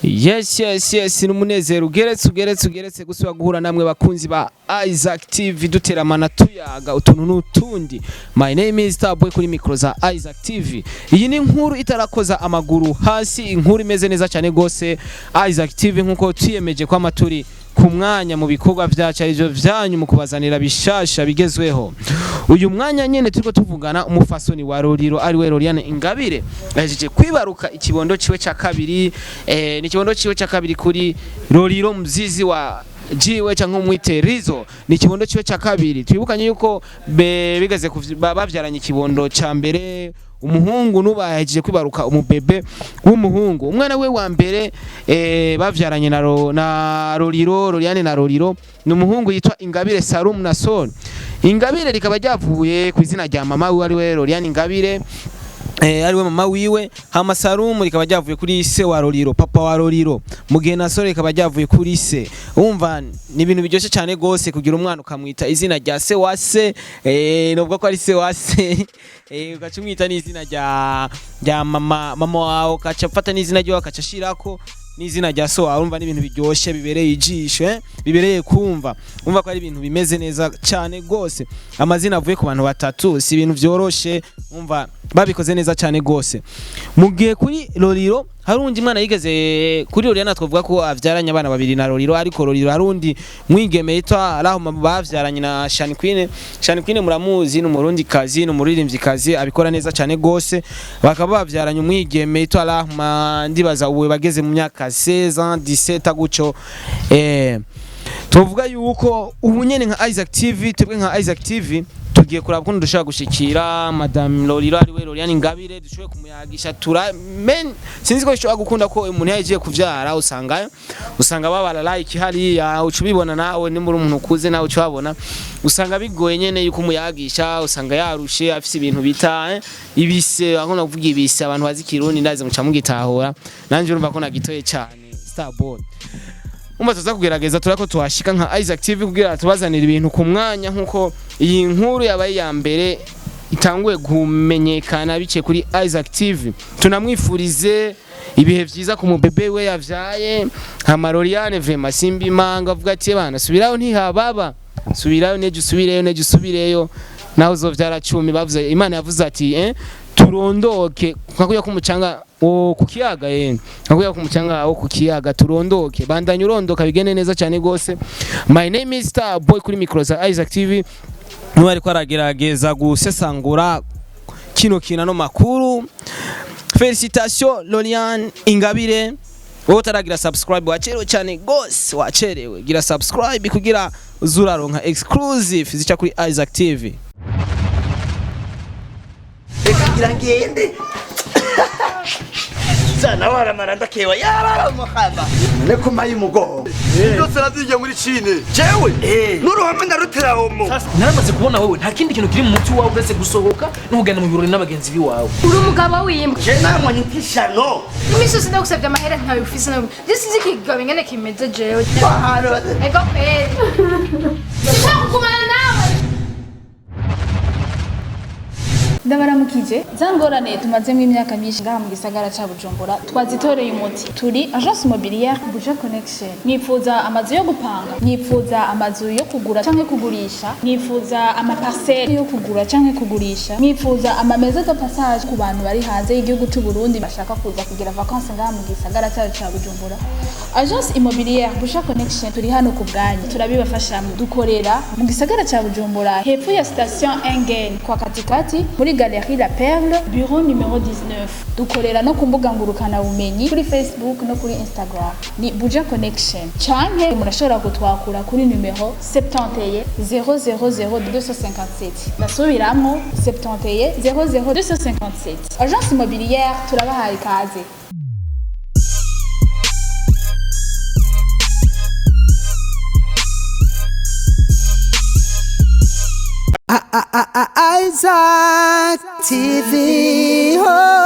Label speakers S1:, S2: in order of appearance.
S1: Yes, Umunezero ugeretse gusubira guhura namwe bakunzi ba Isaac TV duteramana tuyaga utuntu nutundi. My name is Starboy kuri micro za Isaac TV. Iyi ni inkuru itarakoza amaguru hasi, inkuru imeze neza cyane gose. Isaac TV nkuko twiyemeje kwa maturi ku mwanya mu bikorwa byacu arivyo vyanyu mu kubazanira bishasha bigezweho. Uyu mwanya nyene turiko tuvugana umufasoni wa LOLILO ari we Loriane Ingabire yajeje kwibaruka ikibondo ciwe ca kabiri, ni ikibondo ciwe ca kabiri kuri LOLILO mzizi wa jiwe cyangwa umwiterizo, ni ikibondo ciwe ca kabiri. Twibukanye yuko bigeze bavyaranye ikibondo ca mbere umuhungu nuba yajeje kwibaruka umubebe w'umuhungu. Umwana we wa mbere bavyaranye na LOLILO, Loriane na LOLILO, ni umuhungu yitwa Ingabire Salum na Son. Ingabire rikaba ryavuye ku izina rya mama we ari we Loriane Ingabire, ari we mama wiwe. Hama Salum rikaba ryavuye kuri se wa LOLILO, papa wa LOLILO. Mugihe na Son rikaba ryavuye kuri se. Umva ni ibintu biryoshye cyane gose kugira umwana ukamwita izina rya se wa se, nubwo ko ari se wa se, ugacumwita n'izina rya mama wawe, ukacafata n'izina ryo ukacashirako n'izina rya so wawe. Urumva n'ibintu biryoshye bibereye ijisho, bibereye kumva. Umva ko ari ibintu bimeze neza cyane gose. Amazina avuye ku bantu batatu si ibintu byoroshe, umva babikoze neza cyane gose. Mugihe kuri LOLILO harundi mwana yigeze kuri Loriane twavuga ko avyaranye abana babiri na LOLILO, ariko LOLILO harundi mwigeme yitwa Rahoma bavyaranye na Shani Queen muramuzi, ni umurundi kazi, ni umuririmbyi kazi abikora neza cyane gose. Bakaba bavyaranye umwigeme yitwa Rahoma, ndibaza uwe bageze mu myaka 16 17 guco. Tuvuga yuko ubu nyene nka Isaac TV, twebwe nka Isaac TV tugiye kuraba ko dushaka gushikira Madame LOLILO ari we Loriane Ingabire, dushoboye kumuyagisha sinzi ko ishobora gukunda ko umuntu yagiye kuvyara usanga babara like hariya ucubibona nawe, ni muri umuntu kuze nawe ucubabona usanga bigoye nyene yuko umuyagisha, usanga yarushe afise ibintu bita ibise, aho navuga ibise abantu bazi Kirundi ndaze muca mugitahura, nanje urumva ko nagitoye cyane Starboy. Tuza kugerageza turako tuhashika nka Isaac TV kugira tubazanira ibintu ku mwanya, nkuko iyi nkuru yabaye ya mbere itanguye gumenyekana bice kuri Isaac TV. Tunamwifurize ibihe vyiza ku mubebe we yavyaye. Hama Loriane vraiment simbi manga avuga ati bana subirayo ntihababa, subirayo neje usubireyo naho uzovyara 10. Bavuze Imana yavuze ati turondoke nkakuya ku mucanga ku kiyaga, nkakuya ku mucanga ku kiyaga turondoke, bandanye urondoka bigene neza cyane gose. My name is Starboy kuri micro za Isaac TV. Nuwari ko aragerageza gusesangura kino kinano makuru. Félicitations Loriane Ingabire. Wowe utaragira subscribe wacerewe cyane gose, wacerewe gira subscribe kugira uzuraronka exclusive zica kuri Isaac TV.
S2: Irangende sana wara maranda kewa yara muhamba neko mayi mugo byose nazije muri Chine jewe nuruhamwe ndarutera homo.
S3: Naramaze kubona wowe nta kindi kintu kiri mu muti wawe uretse gusohoka n'ugana mu birori n'abagenzi biwawe.
S4: Uri umugabo wimbwa
S2: je namwe nitishano
S4: imisozi ndagusabye amahera ntawe ufise nawe gisize kigabe ngene kimeze jewe ego pe kumana nawe. Ndabaramukije zangorane tumazemo imyaka myinshi ngaha mu gisagara ca Bujumbura twazitoreye umuti. Turi agence immobilière Buja Connection. Nifuza amazu yo gupanga, nifuza amazu yo kugura canke kugurisha, nifuza amaparcelle yo kugura canke kugurisha, nifuza amameza de passage ku bantu bari hanze y'igihugu cy'u Burundi bashaka kuza kugira vacances ngaha mu gisagara ca Bujumbura. Agence immobilière Buja Connection turi hano ku bwanyu, turabibafashamo. Dukorera mu gisagara ca Bujumbura hepfo ya station Engen kwa katikati muri Galerie La Perle, bureau numéro 19. Dukorera no kumbuga ngurukana bumenyi kuri Facebook no kuri Instagram. Ni Buja Connection. Canke murashobora kutwakura kuri numero 71 000 257. Nasubiramo 71 00 257. Agence immobilière turabahaye ikaze.
S5: Isaac TV. Oh.